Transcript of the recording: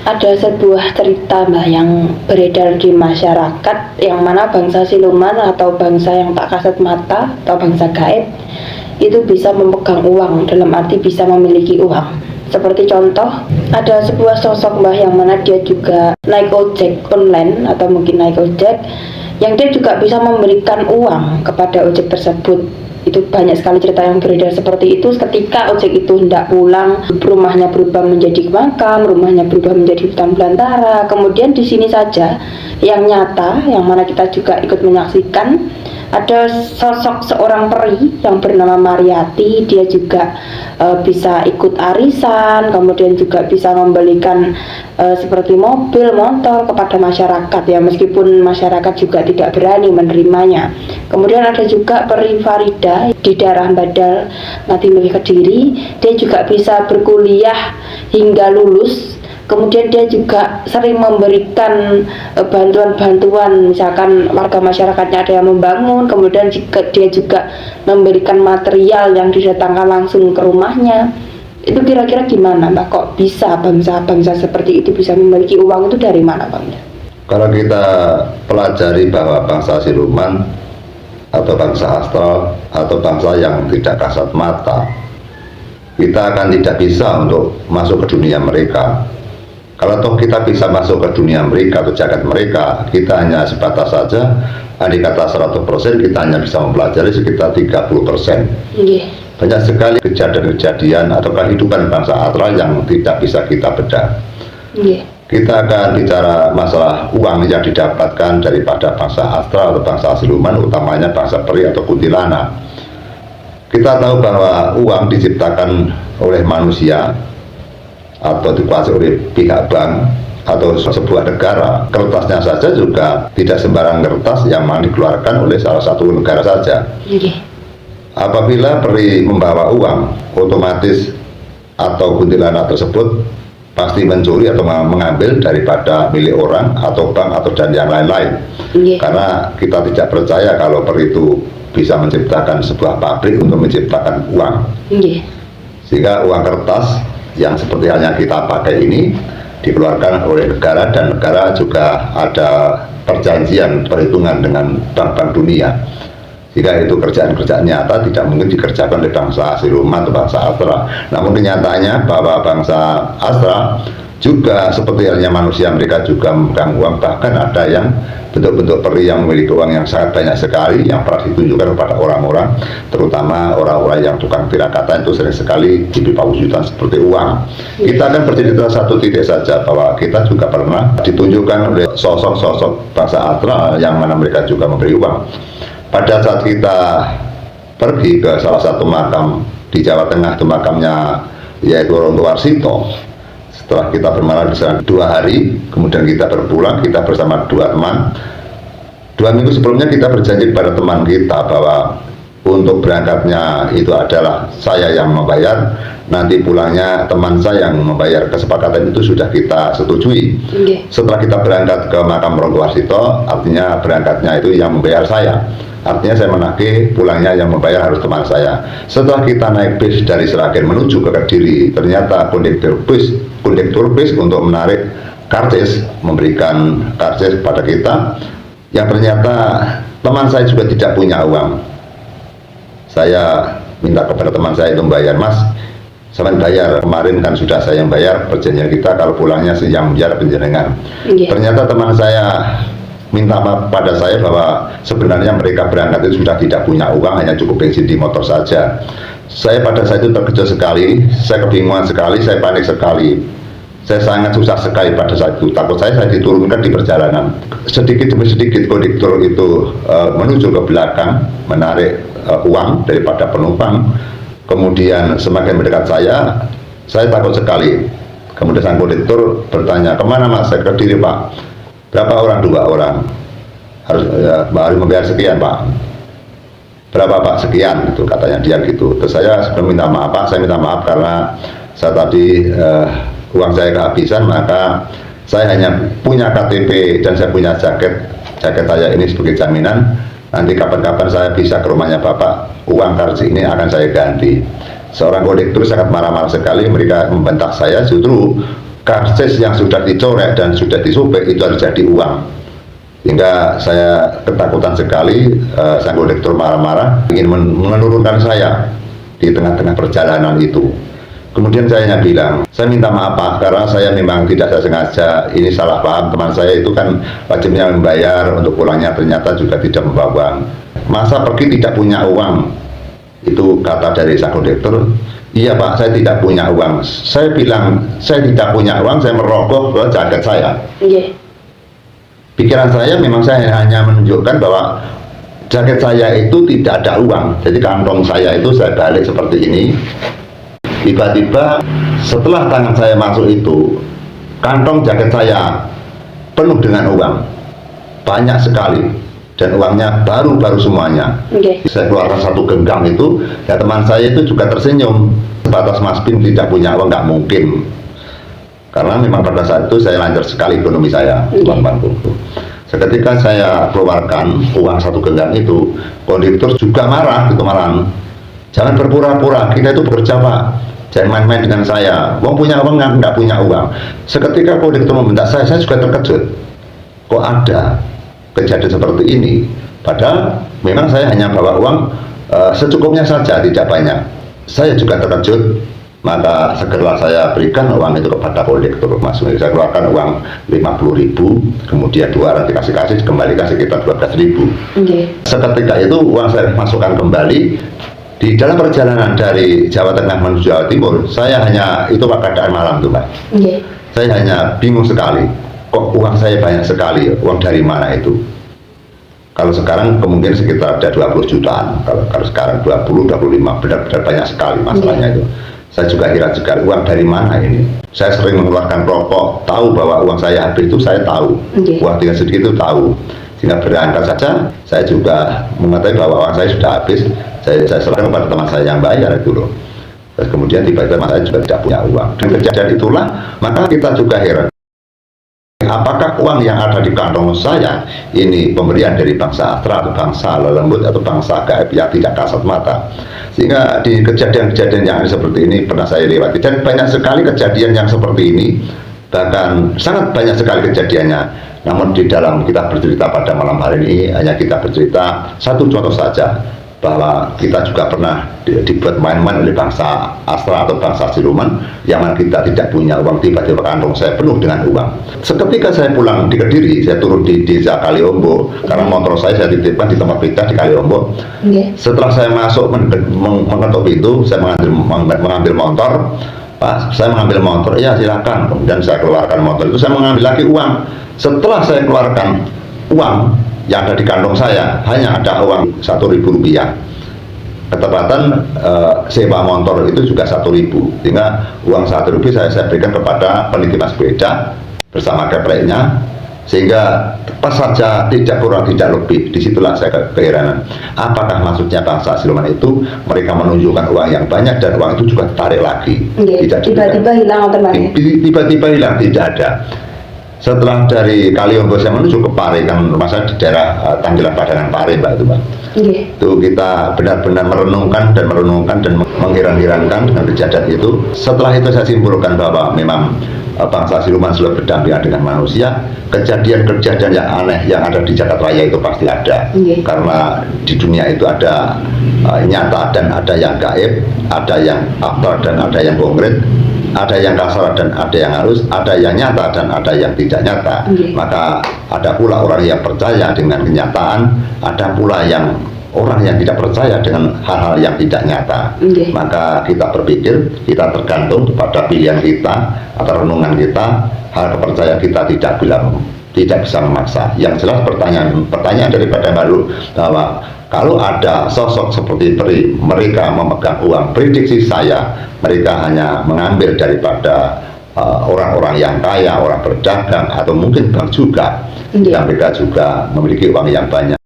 Ada sebuah cerita Mbak yang beredar di masyarakat, yang mana bangsa siluman atau bangsa yang tak kasat mata atau bangsa gaib itu bisa memegang uang, dalam arti bisa memiliki uang. Seperti contoh, ada sebuah sosok Mbah yang mana dia juga naik ojek online atau mungkin naik ojek, yang dia juga bisa memberikan uang kepada ojek tersebut. Itu banyak sekali cerita yang beredar seperti itu. Ketika ojek itu hendak pulang, rumahnya berubah menjadi makam, rumahnya berubah menjadi hutan belantara. Kemudian di sini saja yang nyata, yang mana kita juga ikut menyaksikan, ada sosok seorang peri yang bernama Mariati. Dia juga bisa ikut arisan, kemudian juga bisa membelikan seperti mobil, motor kepada masyarakat ya, meskipun masyarakat juga tidak berani menerimanya. Kemudian ada juga peri Farida di daerah Badal, Ngatimili Kediri. Dia juga bisa berkuliah hingga lulus. Kemudian dia juga sering memberikan bantuan-bantuan, misalkan warga masyarakatnya ada yang membangun, kemudian dia juga memberikan material yang didatangkan langsung ke rumahnya. Itu kira-kira gimana Mbak, kok bisa bangsa-bangsa seperti itu bisa memiliki uang, itu dari mana Bang? Kalau kita pelajari bahwa bangsa siluman atau bangsa astral atau bangsa yang tidak kasat mata, kita akan tidak bisa untuk masuk ke dunia mereka. Kalau toh kita bisa masuk ke dunia mereka atau jagat mereka, kita hanya sebatas saja, andai kata 100%, kita hanya bisa mempelajari sekitar 30%. Banyak sekali kejadian-kejadian atau kehidupan bangsa astral yang tidak bisa kita bedah. Kita akan bicara masalah uang yang didapatkan daripada bangsa astral atau bangsa siluman, utamanya bangsa peri atau kuntilanak. Kita tahu bahwa uang diciptakan oleh manusia atau dikuasai oleh pihak bank atau sebuah negara. Kertasnya saja juga tidak sembarang kertas yang dikeluarkan oleh salah satu negara saja. Apabila peri membawa uang, otomatis atau kuntilanak tersebut pasti mencuri atau mengambil daripada milik orang atau bank atau dan yang lain-lain. Karena kita tidak percaya kalau peri itu bisa menciptakan sebuah pabrik untuk menciptakan uang. Sehingga uang kertas yang seperti halnya kita pakai ini dikeluarkan oleh negara, dan negara juga ada perjanjian perhitungan dengan bank-bank dunia. Jika itu kerjaan-kerjaan nyata tidak mungkin dikerjakan oleh bangsa siluman atau bangsa astral. Namun kenyataannya bahwa bangsa astral juga seperti halnya manusia, mereka juga memegang uang. Bahkan ada yang bentuk-bentuk peri yang memiliki uang yang sangat banyak sekali, yang pernah ditunjukkan kepada orang-orang, terutama orang-orang yang tukang tirakata itu sering sekali diberi wujudan seperti uang. Kita akan bercerita satu titik saja bahwa kita juga pernah ditunjukkan oleh sosok-sosok bangsa astral yang mana mereka juga memberi uang. Pada saat kita pergi ke salah satu makam di Jawa Tengah, itu makamnya yaitu Ronto Warsito. Setelah kita bermalam di sana 2 hari, kemudian kita berpulang, kita bersama 2 teman. 2 minggu sebelumnya kita berjanji kepada teman kita bahwa untuk berangkatnya itu adalah saya yang membayar, nanti pulangnya teman saya yang membayar. Kesepakatan itu sudah kita setujui. Setelah kita berangkat ke makam Ronto Warsito, artinya berangkatnya itu yang membayar saya. Artinya saya menagih, pulangnya yang membayar harus teman saya. Setelah kita naik bis dari Seragen menuju ke Kediri, ternyata kondektur bis untuk menarik karcis, memberikan karcis kepada kita, yang ternyata teman saya juga tidak punya uang. Saya minta kepada teman saya itu membayar, Mas, saya bayar, kemarin kan sudah saya yang bayar, perjanjian kita kalau pulangnya yang bayar penjenengan. Ternyata teman saya minta maaf pada saya bahwa sebenarnya mereka berangkat itu sudah tidak punya uang, hanya cukup bensin di motor saja. Saya pada saat itu terkejut sekali, saya kebingungan sekali, saya panik sekali. Saya sangat susah sekali pada saat itu. Takut saya diturunkan di perjalanan. Sedikit demi sedikit kondektur itu menuju ke belakang, menarik uang daripada penumpang. Kemudian semakin mendekat saya takut sekali. Kemudian sang kondektur bertanya, kemana Mas? Saya Kediri Pak. Berapa orang? 2 orang. Harus membayar sekian Pak. Berapa Pak? Sekian, itu katanya dia gitu. Terus saya sebelum minta maaf Pak, saya minta maaf karena saya tadi uang saya kehabisan, maka saya hanya punya KTP dan saya punya jaket saya ini sebagai jaminan. Nanti kapan-kapan saya bisa ke rumahnya Bapak, uang karcis ini akan saya ganti. Seorang kondektur sangat marah-marah sekali, mereka membentak saya, justru karcis yang sudah dicoret dan sudah disubek itu harus jadi uang. Sehingga saya ketakutan sekali, sang kolektor marah-marah ingin menurunkan saya di tengah-tengah perjalanan itu. Kemudian saya hanya bilang, saya minta maaf Pak, karena saya memang tidak sengaja, ini salah paham, teman saya itu kan wajibnya membayar, untuk pulangnya ternyata juga tidak membawa uang. Masa pergi tidak punya uang? Itu kata dari sang kondektur. Iya Pak, saya tidak punya uang. Saya bilang, saya tidak punya uang, saya merogoh ke jaket saya. Pikiran saya memang saya hanya menunjukkan bahwa jaket saya itu tidak ada uang. Jadi kantong saya itu saya balik seperti ini. Tiba-tiba setelah tangan saya masuk itu, kantong jaket saya penuh dengan uang, banyak sekali, dan uangnya baru-baru semuanya. Saya keluarkan satu genggam itu, ya teman saya itu juga tersenyum. Sebatas Mas Bim tidak punya uang, nggak mungkin, karena memang pada saat itu saya lancar sekali ekonomi saya, teman-temanku. Seketika saya keluarkan uang satu genggam itu, kondektur juga marah, gitu malahan. Jangan berpura-pura, kita itu bekerja Pak. Jangan main-main dengan saya. Wong punya uang nggak punya uang. Seketika kondektur membentak saya juga terkejut. Kok ada kejadian seperti ini? Padahal memang saya hanya bawa uang secukupnya saja, tidak banyak. Saya juga terkejut. Maka segera saya berikan uang itu kepada kondektur Mas. Saya keluarkan uang 50.000, kemudian 2 dikasih kembali kasih kita 12.000. Seketika itu uang saya masukkan kembali. Di dalam perjalanan dari Jawa Tengah menuju Jawa Timur, saya hanya, itu keadaan malam tuh Mbak. Saya hanya bingung sekali, kok uang saya banyak sekali, uang dari mana itu? Kalau sekarang kemungkinan sekitar ada 20 jutaan, kalau sekarang 20, 25, benar-benar banyak sekali masalahnya itu. Saya juga heran sekali, uang dari mana ini? Saya sering mengeluarkan rokok, tahu bahwa uang saya habis itu saya tahu, uang tinggal sedikit itu tahu. Sehingga berangkat saja, saya juga mengetahui bahwa uang saya sudah habis. Saya serahkan kepada teman saya yang bayar itu loh. Terus kemudian tiba-tiba teman saya juga tidak punya uang. Dan kejadian itulah, maka kita juga heran. Apakah uang yang ada di kantong saya ini pemberian dari bangsa Astra atau bangsa lelembut atau bangsa gaib yang tidak kasat mata? Sehingga di kejadian-kejadian yang seperti ini pernah saya lewati, dan banyak sekali kejadian yang seperti ini, bahkan sangat banyak sekali kejadiannya. Namun di dalam kita bercerita pada malam hari ini hanya kita bercerita satu contoh saja, bahwa kita juga pernah dibuat main-main oleh bangsa Astra atau bangsa siluman, yang mana kita tidak punya uang, tiba-tiba kantong saya penuh dengan uang. Seketika saya pulang di Kediri, saya turun di desa Kaliombo, karena motor saya titipkan di tempat beda di Kaliombo. Setelah saya masuk mengetuk pintu, saya mengambil motor. Pak, saya mengambil motor, ya silakan. Kemudian saya keluarkan motor itu, saya mengambil lagi uang. Setelah saya keluarkan uang yang ada di kantong saya, hanya ada uang Rp1.000. Ketepatan sewa motor itu juga Rp1.000, sehingga uang Rp1.000 saya berikan kepada penitipan sepeda bersama kepleknya, sehingga pas saja, tidak kurang tidak lebih. Disitulah saya keheranan, apakah maksudnya bangsa siluman itu mereka menunjukkan uang yang banyak dan uang itu juga tarik lagi, tiba-tiba hilang otomatis. Tiba-tiba hilang, tidak ada. Setelah dari Kaliombo saya menuju ke Pare, kan rumah saya di daerah Tanggilan Padangan Pare Mbak, itu Mbak. Itu kita benar-benar merenungkan dan mengheran-herankan dengan kejadian itu. Setelah itu saya simpulkan bahwa memang bangsa siluman selalu berdampingan dengan manusia. Kejadian-kejadian yang aneh yang ada di Jagat Raya itu pasti ada, karena di dunia itu ada nyata dan ada yang gaib, ada yang abstrak dan ada yang konkret, ada yang kasar dan ada yang halus, ada yang nyata dan ada yang tidak nyata. Maka ada pula orang yang percaya dengan kenyataan, ada pula yang orang yang tidak percaya dengan hal-hal yang tidak nyata. Maka kita berpikir, kita tergantung pada pilihan kita atau renungan kita. Hal kepercayaan kita tidak bisa memaksa. Yang jelas pertanyaan daripada Baru, bahwa kalau ada sosok seperti peri, mereka memegang uang, prediksi saya mereka hanya mengambil daripada orang-orang yang kaya, orang berdagang, atau mungkin bank juga, yang mereka juga memiliki uang yang banyak.